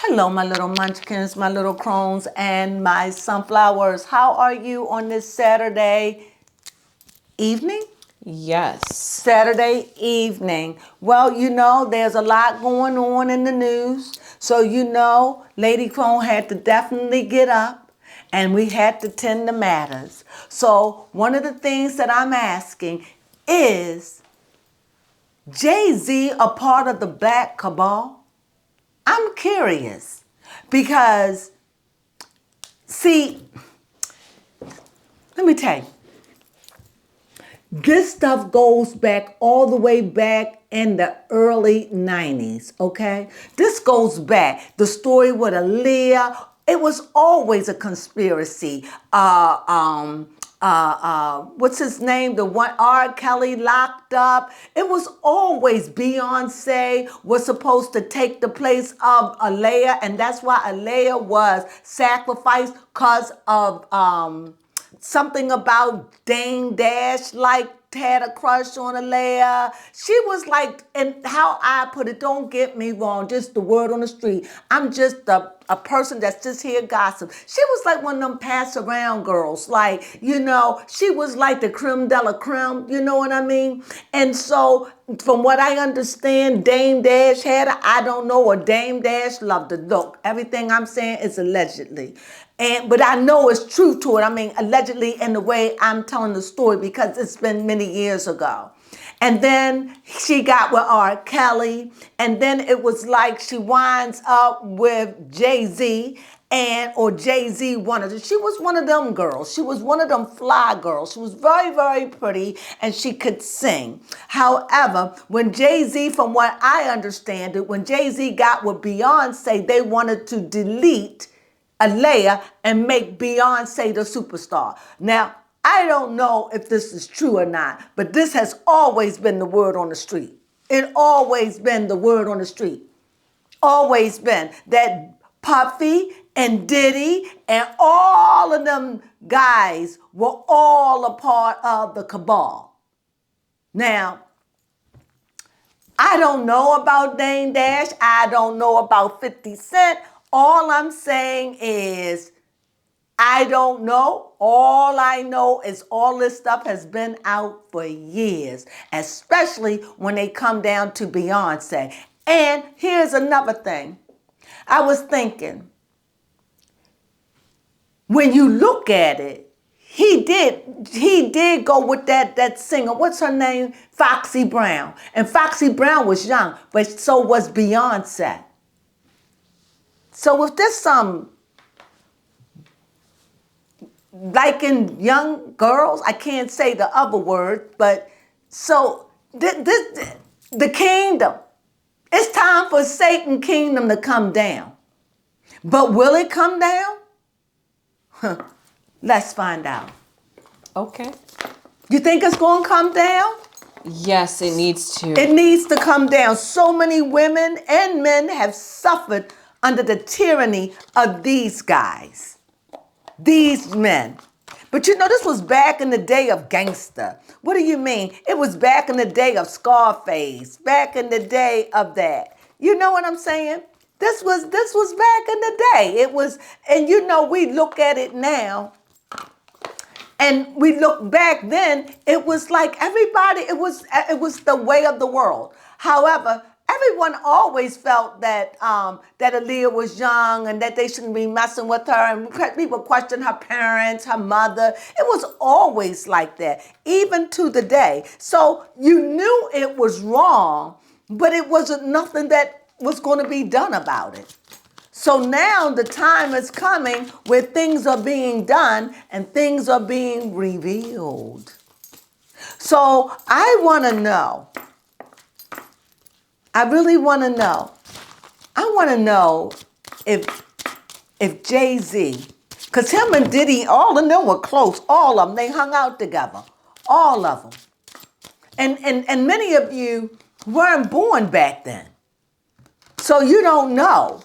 Hello, my little munchkins, my little crones, and my sunflowers. How are you on this Saturday evening? Yes. Saturday evening. Well, there's a lot going on in the news. So, Lady Crone had to definitely get up and we had to tend to matters. So, one of the things that I'm asking is Jay-Z a part of the Black Cabal? I'm curious because, see, let me tell you, this stuff goes back all the way back in the early 90s, okay? This goes back. The story with Aaliyah, it was always a conspiracy. What's his name? The one R. Kelly locked up. It was always Beyonce was supposed to take the place of Aaliyah, and that's why Aaliyah was sacrificed because of something about Dame Dash had a crush on Alea. She was like, and how I put it, don't get me wrong, just the word on the street. I'm just a person that's just here gossip. She was like one of them pass around girls. Like, she was like the creme de la creme, you know what I mean? And so from what I understand, Dame Dash had her. I don't know, or Dame Dash loved her. Look, everything I'm saying is allegedly. But I know it's truth to it. I mean, allegedly in the way I'm telling the story because it's been many years ago. And then she got with R. Kelly. And then it was like she winds up with Jay-Z or Jay-Z wanted her. She was one of them girls. She was one of them fly girls. She was very, very pretty and she could sing. However, when Jay-Z, from what I understand it, when Jay-Z got with Beyonce, they wanted to delete Alea and make Beyonce the superstar. Now, I don't know if this is true or not, but this has always been the word on the street. It always been the word on the street. Always been that Puffy and Diddy and all of them guys were all a part of the cabal. Now, I don't know about Dame Dash. I don't know about 50 Cent. All I'm saying is I don't know. All I know is all this stuff has been out for years, especially when they come down to Beyonce. And here's another thing. I was thinking, when you look at it, he did go with that singer. What's her name? Foxy Brown. And Foxy Brown was young, but so was Beyonce. So if there's some liking young girls, I can't say the other word, but so the kingdom, it's time for Satan kingdom to come down. But will it come down? Let's find out. Okay. You think it's going to come down? Yes, it needs to. It needs to come down. So many women and men have suffered under the tyranny of these guys, these men. But this was back in the day of gangster. What do you mean? It was back in the day of Scarface, back in the day of that. You know what I'm saying? This was back in the day. It was, and we look at it now. And we look back then, it was like everybody, it was the way of the world. However, everyone always felt that that Aaliyah was young and that they shouldn't be messing with her. And people questioned her parents, her mother. It was always like that, even to the day. So you knew it was wrong, but it wasn't nothing that was going to be done about it. So now the time is coming where things are being done and things are being revealed. So I want to know. I really want to know. I want to know if Jay-Z, because him and Diddy, all of them were close. All of them, they hung out together. All of them. And many of you weren't born back then. So you don't know.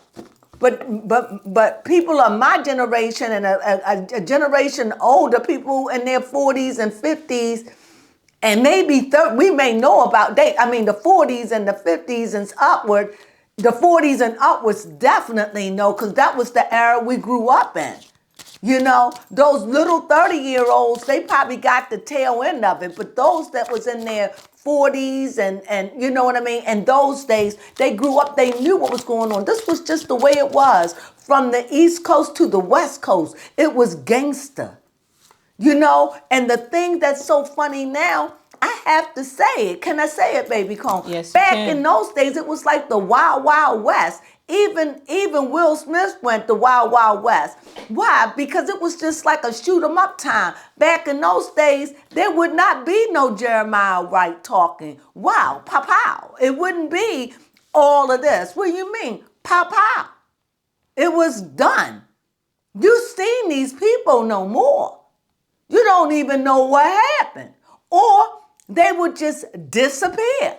But people of my generation and a generation older, people in their 40s and 50s, and maybe we may know about the 40s and the 50s and upward, The 40s and up was definitely no, because that was the era we grew up in. You know, those little 30-year-olds, they probably got the tail end of it. But those that was in their 40s and you know what I mean? And those days, they grew up, they knew what was going on. This was just the way it was. From the East Coast to the West Coast, it was gangster. You know, and the thing that's so funny now, I have to say it. Can I say it, baby Cone? Yes, you Back can. in those days, it was like the Wild Wild West. Even Will Smith went the Wild Wild West. Why? Because it was just like a shoot 'em up time. Back in those days, there would not be no Jeremiah Wright talking. Wow, pow pow. It wouldn't be all of this. What do you mean? Pow pow. It was done. You seen these people no more. You don't even know what happened. Or they would just disappear.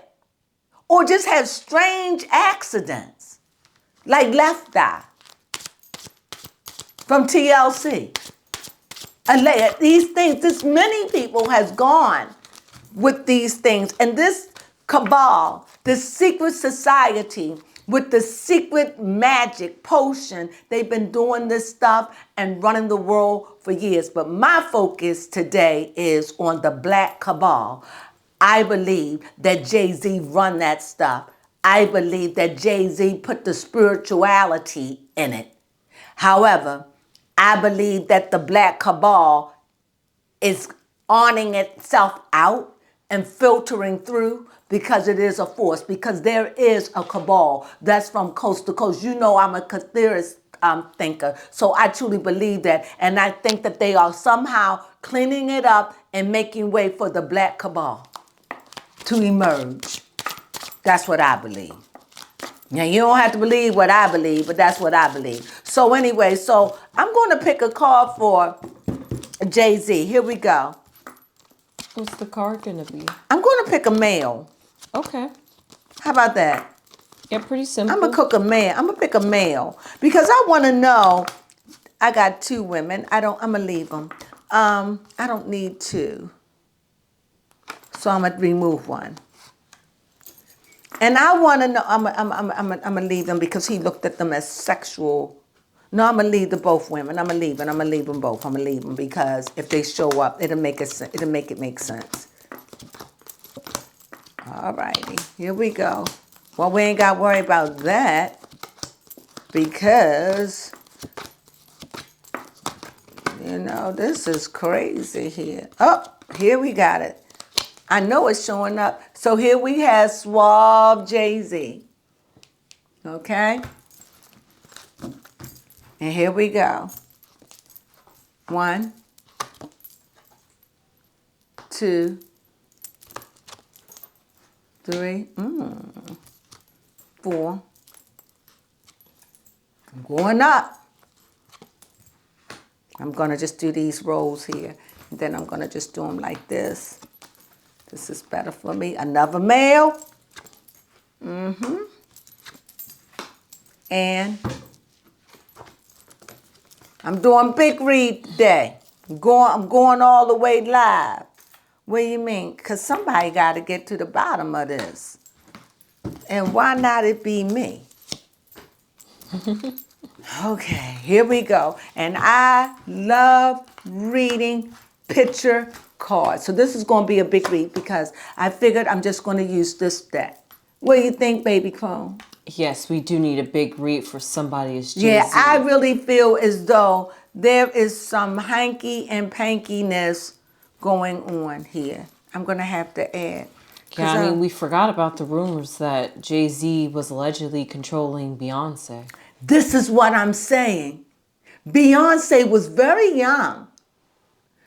Or just have strange accidents. Like Left Eye from TLC. These things, this many people has gone with these things. And this cabal, this secret society with the secret magic potion, they've been doing this stuff and running the world for years. But my focus today is on the black cabal. I believe that Jay-Z run that stuff. I believe that Jay-Z put the spirituality in it. However, I believe that the black cabal is awning itself out and filtering through because it is a force, because there is a cabal that's from coast to coast. You know I'm a theorist thinker, so I truly believe that. And I think that they are somehow cleaning it up and making way for the black cabal to emerge. That's what I believe. Now, you don't have to believe what I believe, but that's what I believe. So anyway, so I'm going to pick a card for Jay-Z. Here we go. What's the card gonna be? I'm going to pick a male. Okay. How about that? Yeah, pretty simple. I'm gonna pick a male because I want to know. I got two women. I'm gonna leave them. I don't need two, so I'm gonna remove one. And I want to know. I'm gonna leave them because he looked at them as sexual. No, I'm gonna leave the both women. I'm gonna leave them both. I'm gonna leave them because if they show up, it'll make it make sense. All righty, here we go. Well, we ain't got to worry about that because, you know, this is crazy here. Oh, here we got it. I know it's showing up. So here we have Suave Jay-Z. Okay? And here we go. 1, 2, 3, 4. I'm going up. I'm going to just do these rolls here. And then I'm going to just do them like this. This is better for me. Another male. And I'm doing big read today. I'm going all the way live. What do you mean? Because somebody got to get to the bottom of this. And why not it be me? Okay, here we go. And I love reading picture cards. So this is going to be a big read because I figured I'm just going to use this deck. What do you think, baby Crone? Yes, we do need a big read for somebody as Jay-Z. Yeah, I really feel as though there is some hanky and pankiness going on here. I'm going to have to add. Yeah, I mean, we forgot about the rumors that Jay-Z was allegedly controlling Beyonce. This is what I'm saying. Beyonce was very young.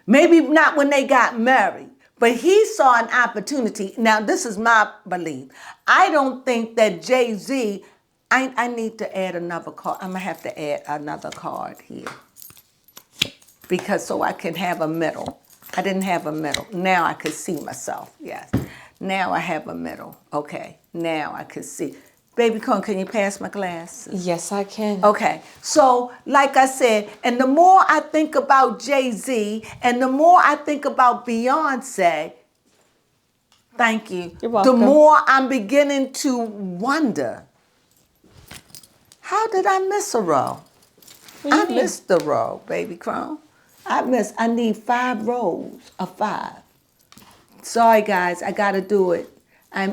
Maybe not when they got married, but he saw an opportunity. Now, this is my belief. I don't think that Jay-Z, I need to add another card. I'm going to have to add another card here. Because so I can have a middle. I didn't have a middle. Now I could see myself. Yes. Now I have a middle. Okay. Now I could see. Baby Crone, can you pass my glasses? Yes, I can. Okay. So, like I said, and the more I think about Jay-Z and the more I think about Beyonce, thank you. You're welcome. The more I'm beginning to wonder, How did I miss a row? What do you I mean? missed the row, baby Crone. I need 5 rows of 5. Sorry guys, I gotta do it. I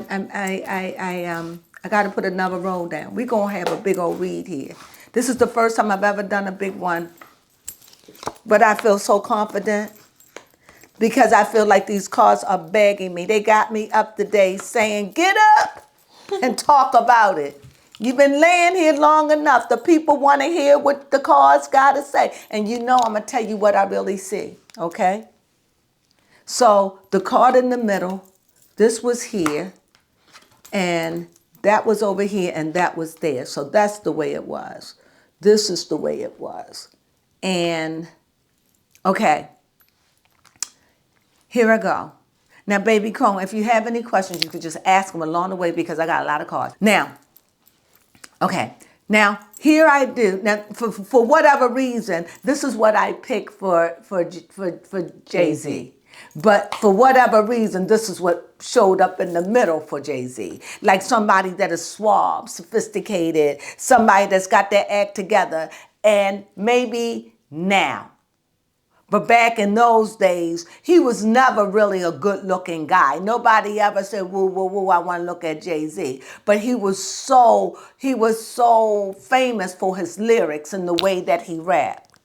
gotta put another roll down. We're gonna have a big old read here. This is the first time I've ever done a big one, but I feel so confident because I feel like these cards are begging me. They got me up today saying, get up and talk about it. You've been laying here long enough. The people want to hear what the cards got to say. And you know I'm going to tell you what I really see, okay? So the card in the middle, this was here, and that was over here, and that was there. So that's the way it was. This is the way it was. And, okay, here I go. Now, baby Crone, if you have any questions, you could just ask them along the way because I got a lot of cards. Now, okay, now here I do. Now, for whatever reason, this is what I picked for Jay-Z. But for whatever reason, this is what showed up in the middle for Jay-Z. Like somebody that is suave, sophisticated, somebody that's got their act together. And maybe now. But back in those days, he was never really a good-looking guy. Nobody ever said, woo, woo, woo, I want to look at Jay-Z. But he was so famous for his lyrics and the way that he rapped.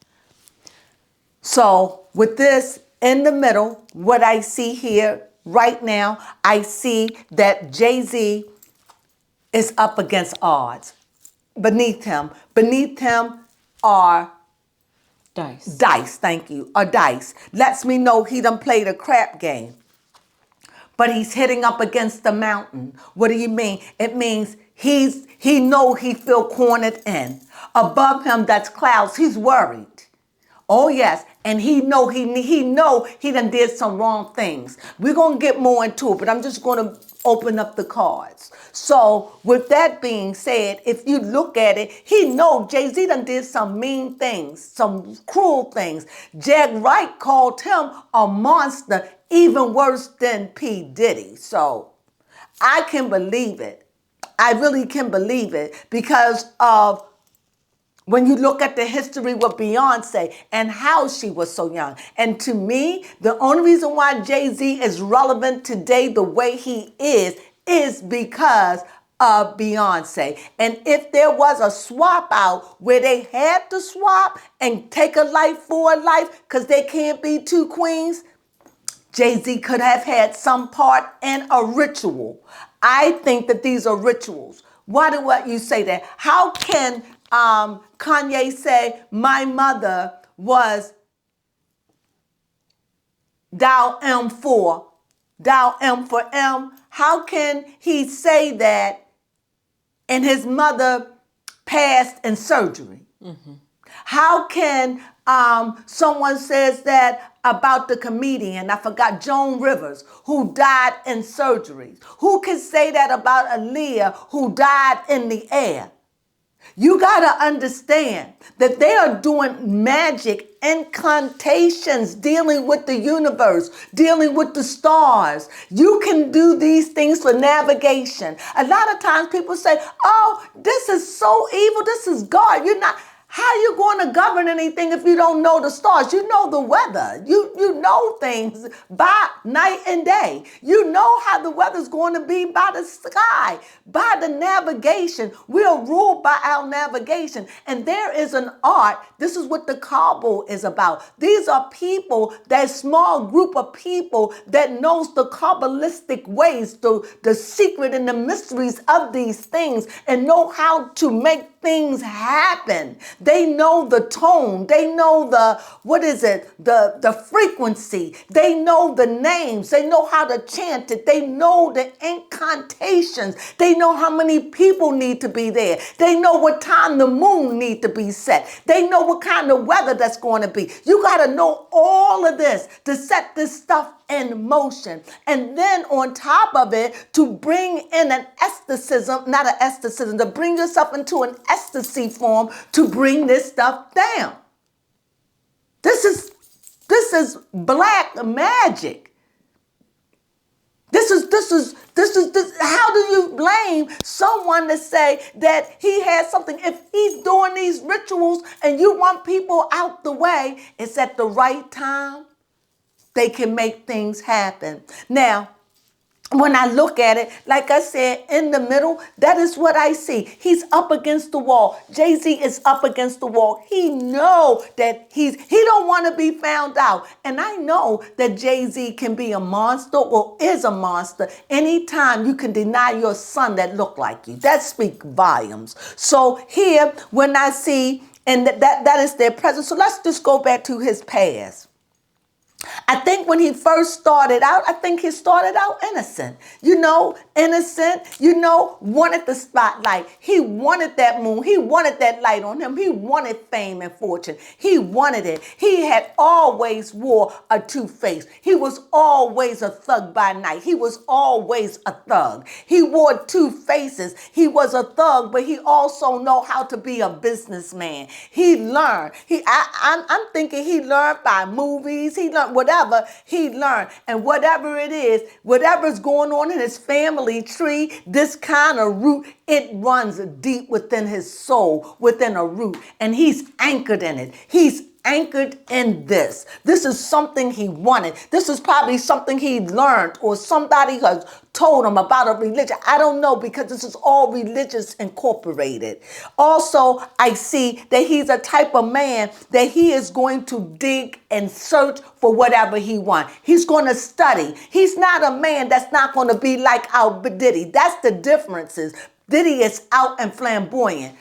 So with this in the middle, what I see here right now, I see that Jay-Z is up against odds. Beneath him are dice, thank you, or dice. Lets me know he done played a crap game. But he's hitting up against the mountain. What do you mean? It means he feel cornered in. Above him, that's clouds. He's worried. Oh yes, and he know he done did some wrong things. We're gonna get more into it, but I'm just gonna open up the cards. So with that being said, if you look at it, he know Jay-Z done did some mean things, some cruel things. Jag Wright called him a monster, even worse than P. Diddy. So I can believe it. I really can believe it because of when you look at the history with Beyonce and how she was so young. And to me, the only reason why Jay-Z is relevant today the way he is because of Beyonce. And if there was a swap out where they had to swap and take a life for a life because they can't be two queens, Jay-Z could have had some part in a ritual. I think that these are rituals. Why do you say that? How can Kanye say, my mother was dial M for M? How can he say that and his mother passed in surgery? Mm-hmm. How can someone says that about the comedian, I forgot, Joan Rivers, who died in surgeries? Who can say that about Aaliyah, who died in the air? You got to understand that they are doing magic incantations, dealing with the universe, dealing with the stars. You can do these things for navigation. A lot of times people say, oh, this is so evil. This is God. You're not. How are you going to govern anything if you don't know the stars? You know the weather. You know things by night and day. You know how the weather's going to be by the sky, by the navigation. We are ruled by our navigation. And there is an art. This is what the Kabul is about. These are people, that small group of people that knows the Kabbalistic ways, the secret and the mysteries of these things, and know how to make things happen. They know the tone. They know the frequency. They know the names. They know how to chant it. They know the incantations. They know how many people need to be there. They know what time the moon need to be set. They know what kind of weather that's going to be. You got to know all of this to set this stuff in motion. And then on top of it, to bring in an aestheticism, not an aestheticism, to bring yourself into an ecstasy form to bring this stuff down. This is black magic. This is how do you blame blame someone to say that he has something. If he's doing these rituals and you want people out the way, it's at the right time. They can make things happen. Now, when I look at it, like I said, in the middle, that is what I see. He's up against the wall. Jay-Z is up against the wall. He know that he don't want to be found out. And I know that Jay-Z can be a monster or is a monster anytime you can deny your son that look like you. That speaks volumes. So here, when I see, and that is their presence. So let's just go back to his past. I think when he first started out, I think he started out innocent. Innocent, wanted the spotlight. He wanted that moon. He wanted that light on him. He wanted fame and fortune. He wanted it. He had always wore a two-face. He was always a thug by night. He was always a thug. He wore two faces. He was a thug, but he also know how to be a businessman. He learned. I'm thinking he learned by movies. He learned whatever he learned. And whatever it is, whatever's going on in his family tree, this kind of root, it runs deep within his soul, within a root. And he's anchored in it. He's anchored in this. This is something he wanted. This is probably something he learned or somebody has told him about a religion. I don't know, because this is all religious incorporated. Also, I see that he's a type of man that he is going to dig and search for whatever he wants. He's going to study. He's not a man that's not going to be like our Diddy. That's the differences. Diddy is out and flamboyant.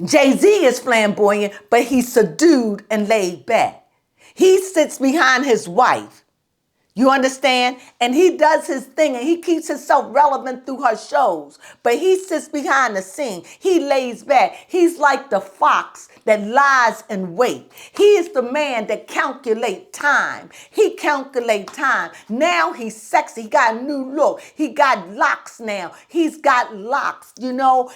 Jay-Z is flamboyant, but he's subdued and laid back. He sits behind his wife. You understand? And he does his thing and he keeps himself relevant through her shows. But he sits behind the scene. He lays back. He's like the fox that lies in wait. He is the man that calculates time. He calculates time. Now he's sexy. He got a new look. He got locks now. He's got locks,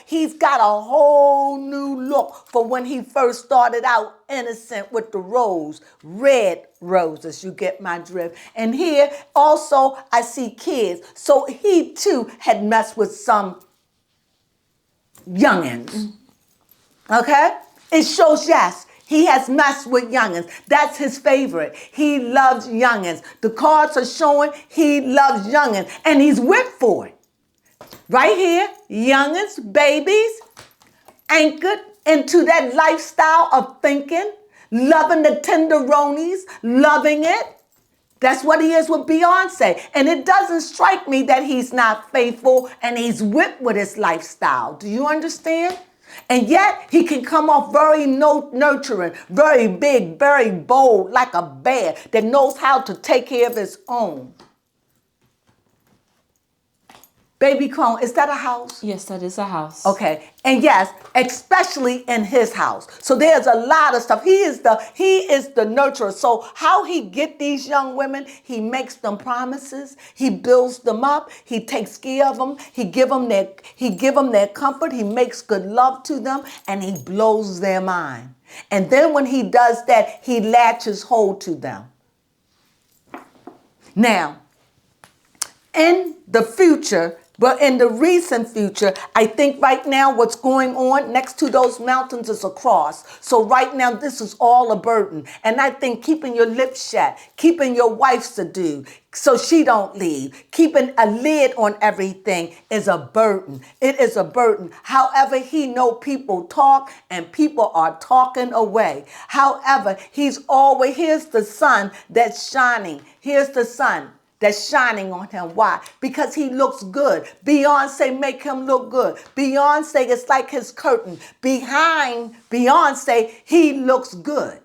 He's got a whole new look for when he first started out innocent with the red roses. You get my drift. And here also I see kids. So he too had messed with some youngins. Okay? It shows, yes, he has messed with youngins. That's his favorite. He loves youngins. The cards are showing he loves youngins. And he's whipped for it. Right here, youngins, babies, anchored into that lifestyle of thinking, loving the tenderonis, loving it. That's what he is with Beyonce. And it doesn't strike me that he's not faithful and he's whipped with his lifestyle. Do you understand? And yet he can come off very nurturing, very big, very bold, like a bear that knows how to take care of his own. Baby Crone, is that a house? Yes, that is a house. Okay. And yes, especially in his house. So there's a lot of stuff. He is the nurturer. So how he get these young women, he makes them promises. He builds them up. He takes care of them. He give them their comfort. He makes good love to them and he blows their mind. And then when he does that, he latches hold to them. Now, in the future, but in the recent future, I think right now what's going on next to those mountains is a cross. So right now, this is all a burden. And I think keeping your lips shut, keeping your wife subdued so she don't leave, keeping a lid on everything is a burden. It is a burden. However, he know people talk and people are talking away. However, here's the sun that's shining. Here's the sun that's shining on him. Why? Because he looks good. Beyonce make him look good. Beyonce is like his curtain. Behind Beyonce, he looks good.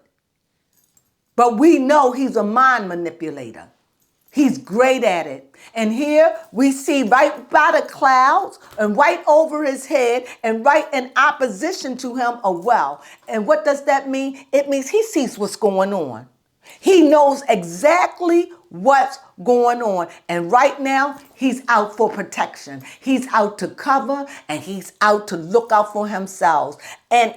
But we know he's a mind manipulator. He's great at it. And here we see right by the clouds and right over his head and right in opposition to him a well. And what does that mean? It means he sees what's going on. He knows exactly what's going on. And right now, he's out for protection. He's out to cover and he's out to look out for himself. And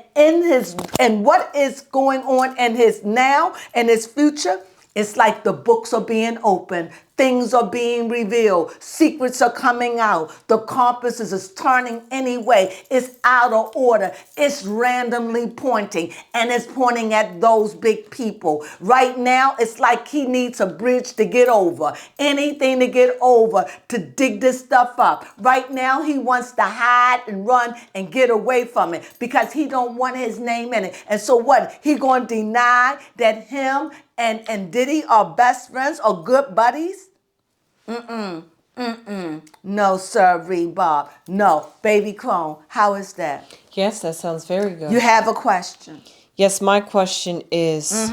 what is going on in his now and his future, it's like the books are being opened. Things are being revealed. Secrets are coming out. The compass is turning anyway. It's out of order. It's randomly pointing, and it's pointing at those big people. Right now, it's like he needs a bridge to get over. Anything to get over, to dig this stuff up. Right now, he wants to hide and run and get away from it because he don't want his name in it. And so what? He going to deny that him and Diddy are best friends or good buddies? No, sir, Bob. No, baby Crone. How is that? Yes, that sounds very good. You have a question? Yes, my question is,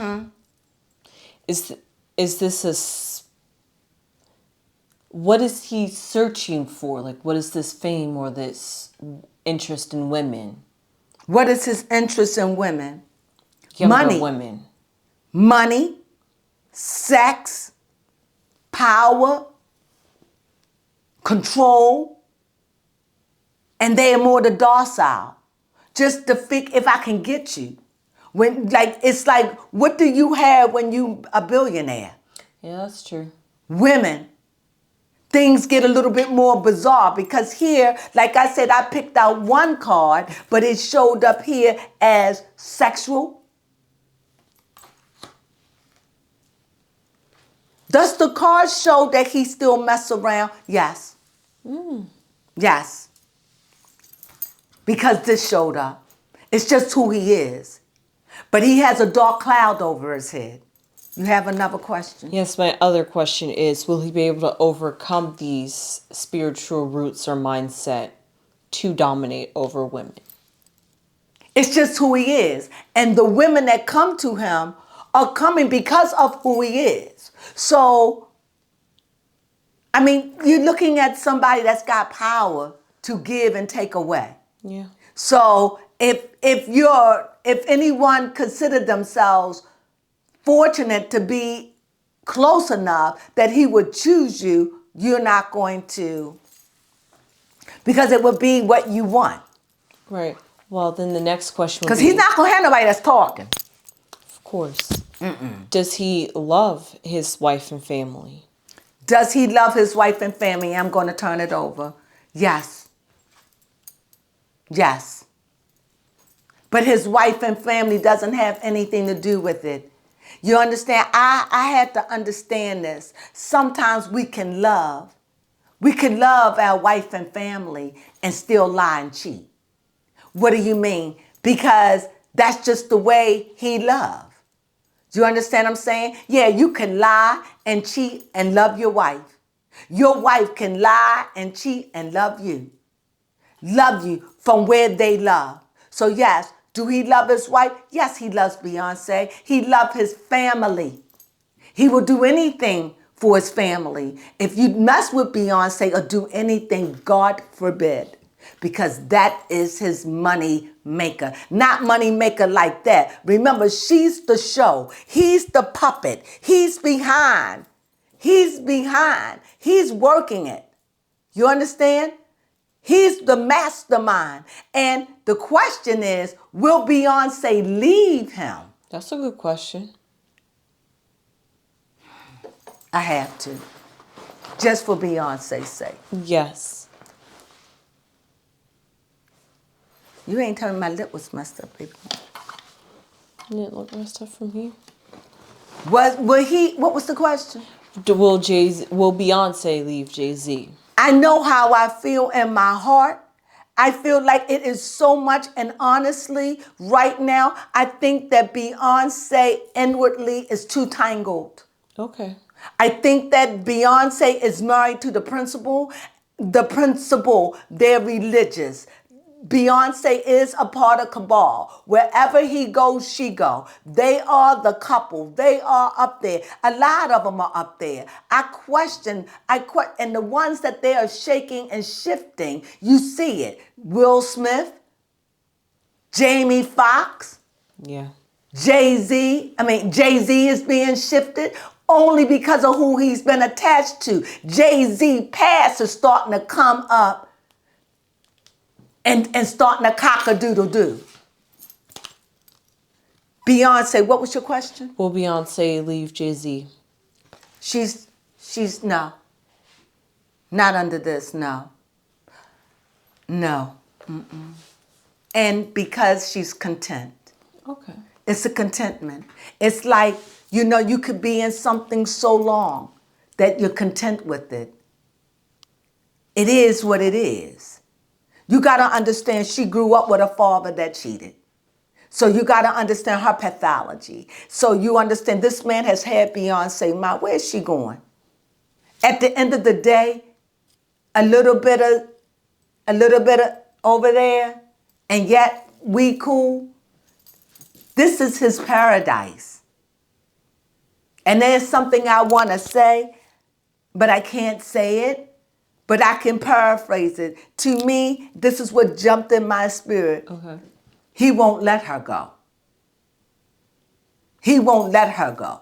is this what is he searching for? Like, what is this fame or this interest in women? What is his interest in women? Younger Money. women. Money, sex, power, control, and they are more the docile. Just to think if I can get you. When it's like, what do you have when you a billionaire? Yeah, that's true. Women. Things get a little bit more bizarre because here, like I said, I picked out one card, but it showed up here as sexual. Does the card show that he still mess around? Yes. Yes. Because this showed up. It's just who he is. But he has a dark cloud over his head. You have another question? Yes, my other question is, will he be able to overcome these spiritual roots or mindset to dominate over women? It's just who he is. And the women that come to him are coming because of who he is. So, I mean, you're looking at somebody that's got power to give and take away. Yeah. So if anyone considered themselves fortunate to be close enough that he would choose you, you're not going to, because it would be what you want. Right. Well, then the next question would Because be, he's not going to have nobody that's talking. of course, does he love his wife and family? Does he love his wife and family? I'm going to turn it over. Yes. Yes. But his wife and family doesn't have anything to do with it. You understand? I had to understand this. Sometimes we can love. We can love our wife and family and still lie and cheat. What do you mean? Because that's just the way he loved. Do you understand what I'm saying? Yeah, you can lie and cheat and love your wife. Your wife can lie and cheat and love you. Love you from where they love. So yes, do he love his wife? Yes, he loves Beyonce. He loves his family. He will do anything for his family. If you mess with Beyonce or do anything, God forbid, because that is his money maker. Not money maker like that. Remember, she's the show. He's the puppet. He's behind. He's behind. He's working it. You understand? He's the mastermind. And the question is, will Beyonce leave him? That's a good question. I have to. Just for Beyonce's sake. Yes. You ain't telling me my lip was messed up, baby. Didn't look messed up from here. What was the question? Will Beyonce leave Jay-Z? I know how I feel in my heart. I feel like it is so much, and honestly, right now, I think that Beyonce inwardly is too tangled. Okay. I think that Beyonce is married to the principal. They're religious. Beyonce is a part of Cabal. Wherever he goes, she go. They are the couple. They are up there. A lot of them are up there. And the ones that they are shaking and shifting, you see it. Will Smith, Jamie Foxx, Yeah. Jay-Z is being shifted only because of who he's been attached to. Jay-Z past is starting to come up and starting to cock-a-doodle-doo. Beyonce, what was your question? Will Beyonce leave Jay-Z? She's She's, no, not under this, no. No. And because she's content. Okay. It's a contentment. It's like, you could be in something so long that you're content with it. It is what it is. You got to understand she grew up with a father that cheated. So you got to understand her pathology. So you understand this man has had Beyonce, where's she going? At the end of the day, a little bit of over there, and yet we cool. This is his paradise. And there's something I want to say, but I can't say it, but I can paraphrase it. To me, this is what jumped in my spirit. Okay. He won't let her go. He won't let her go.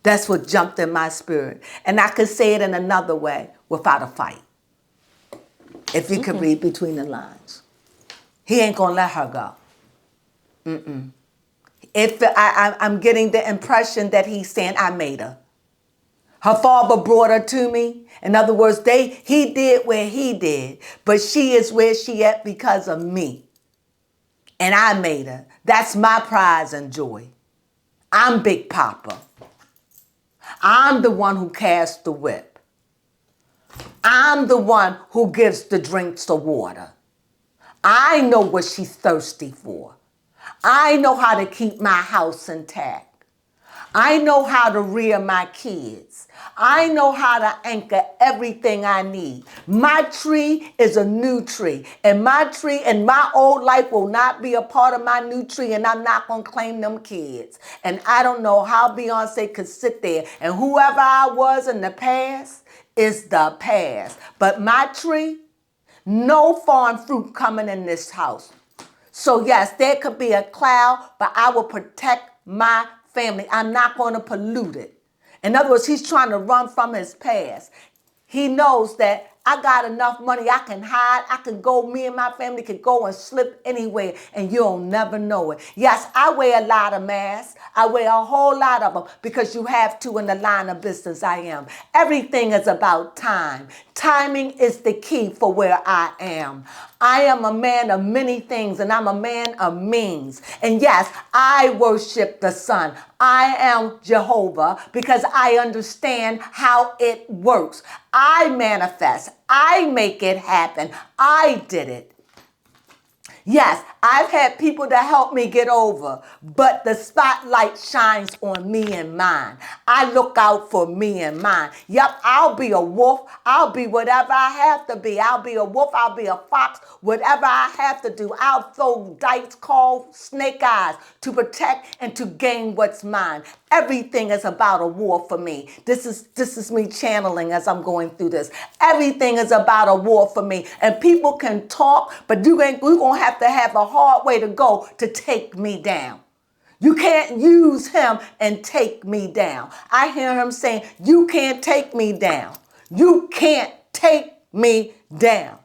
That's what jumped in my spirit. And I could say it in another way, without a fight. If you could read between the lines. He ain't gonna let her go. I'm getting the impression that he's saying, I made her. Her father brought her to me. In other words, he did where he did, but she is where she at because of me. And I made her. That's my prize and joy. I'm Big Papa. I'm the one who casts the whip. I'm the one who gives the drinks of water. I know what she's thirsty for. I know how to keep my house intact. I know how to rear my kids. I know how to anchor everything I need. My tree is a new tree. And my tree and my old life will not be a part of my new tree. And I'm not going to claim them kids. And I don't know how Beyonce could sit there. And whoever I was in the past is the past. But my tree, no foreign fruit coming in this house. So yes, there could be a cloud, but I will protect my family. I'm not going to pollute it. In other words, he's trying to run from his past. He knows that I got enough money, I can hide, I can go, me and my family can go and slip anywhere and you'll never know it. Yes, I wear a lot of masks. I wear a whole lot of them because you have to in the line of business I am. Everything is about time. Timing is the key for where I am. I am a man of many things and I'm a man of means. And yes, I worship the sun. I am Jehovah because I understand how it works. I manifest. I make it happen. I did it. Yes, I've had people to help me get over, but the spotlight shines on me and mine. I look out for me and mine. Yep, I'll be a wolf. I'll be whatever I have to be. I'll be a wolf. I'll be a fox. Whatever I have to do. I'll throw dice called snake eyes to protect and to gain what's mine. Everything is about a war for me. This is me channeling as I'm going through this. Everything is about a war for me. And people can talk, but we're going to have a hard way to go to take me down. You can't use him and take me down. I hear him saying, you can't take me down. You can't take me down.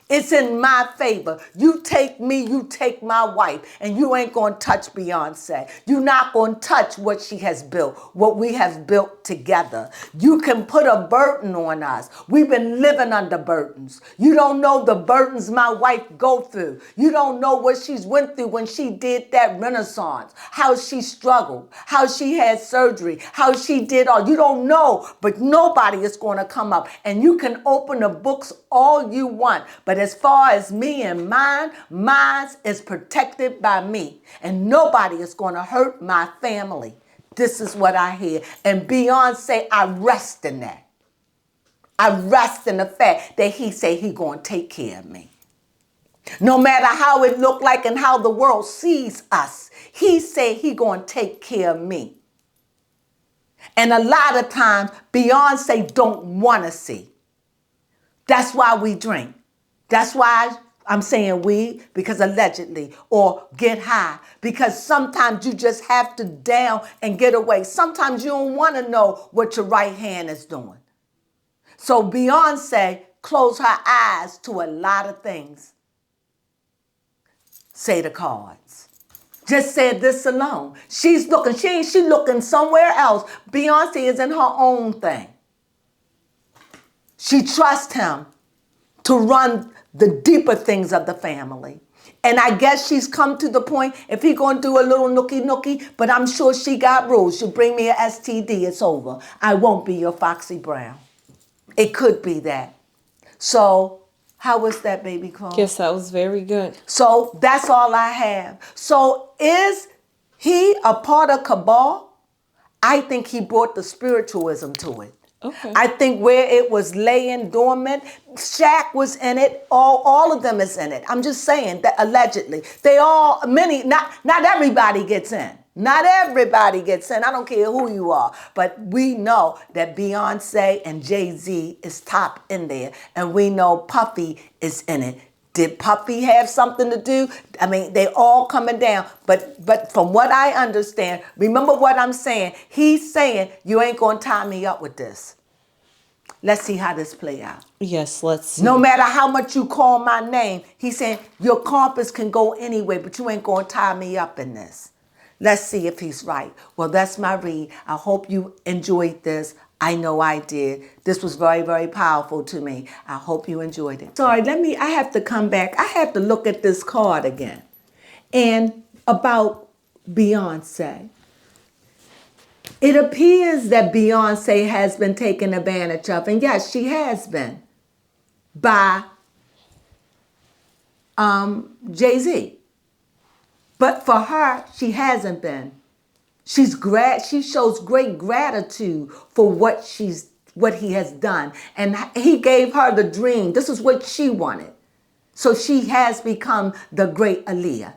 It's in my favor. You take me, you take my wife, and you ain't going to touch Beyonce. You're not going to touch what she has built, what we have built together. You can put a burden on us. We've been living under burdens. You don't know the burdens my wife go through. You don't know what she's went through when she did that Renaissance, how she struggled, how she had surgery, how she did all. You don't know, but nobody is going to come up. And you can open the books all you want, but as far as me and mine is protected by me. And nobody is going to hurt my family. This is what I hear. And Beyonce, I rest in that. I rest in the fact that he say he going to take care of me. No matter how it look like and how the world sees us, he say he going to take care of me. And a lot of times, Beyonce don't want to see. That's why we drink. That's why I'm saying we, because allegedly, or get high, because sometimes you just have to down and get away. Sometimes you don't want to know what your right hand is doing. So Beyonce closed her eyes to a lot of things. Say the cards. Just said this alone. She's looking, she looking somewhere else. Beyonce is in her own thing. She trusts him to run the deeper things of the family. And I guess she's come to the point, if he going to do a little nookie, but I'm sure she got rules. She'll bring me a STD, it's over. I won't be your Foxy Brown. It could be that. So, how was that, baby Crone? Yes, that was very good. So, that's all I have. So, is he a part of Cabal? I think he brought the spiritualism to it. Okay. I think where it was laying dormant, Shaq was in it. All of them is in it. I'm just saying that allegedly. Not everybody gets in. Not everybody gets in. I don't care who you are. But we know that Beyonce and Jay-Z is top in there. And we know Puffy is in it. Did Puffy have something to do? I mean, they all coming down. But from what I understand, remember what I'm saying. He's saying, you ain't going to tie me up with this. Let's see how this play out. Yes, let's see. No matter how much you call my name, he's saying, your compass can go anyway, but you ain't going to tie me up in this. Let's see if he's right. Well, that's my read. I hope you enjoyed this. I know I did. This was very, very powerful to me. I hope you enjoyed it. Sorry, I have to come back. I have to look at this card again. And about Beyonce. It appears that Beyonce has been taken advantage of. And yes, she has been. By Jay-Z. But for her, she hasn't been. She shows great gratitude for what he has done. And he gave her the dream. This is what she wanted. So she has become the great Aaliyah.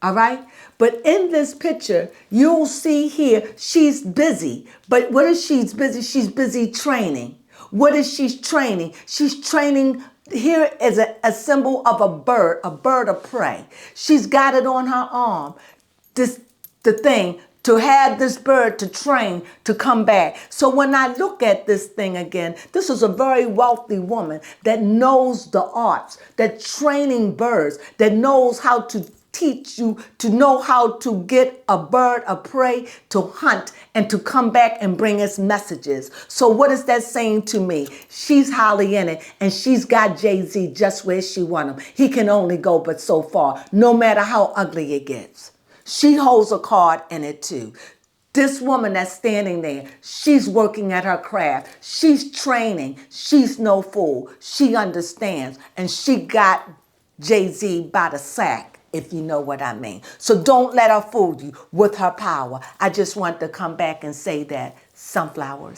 All right? But in this picture, you'll see here, she's busy. But what is she's busy? She's busy training. What is she training? She's training. Here is a symbol of a bird of prey. She's got it on her arm. The thing, to have this bird to train to come back. So when I look at this thing again, this is a very wealthy woman that knows the arts, that training birds, that knows how to teach you to know how to get a bird of prey to hunt and to come back and bring us messages. So what is that saying to me? She's highly in it, and she's got Jay-Z just where she want him. He can only go but so far, no matter how ugly it gets. She holds a card in it too. This woman that's standing there, she's working at her craft. She's training. She's no fool. She understands. And she got Jay-Z by the sack, if you know what I mean. So don't let her fool you with her power. I just want to come back and say that. Sunflowers.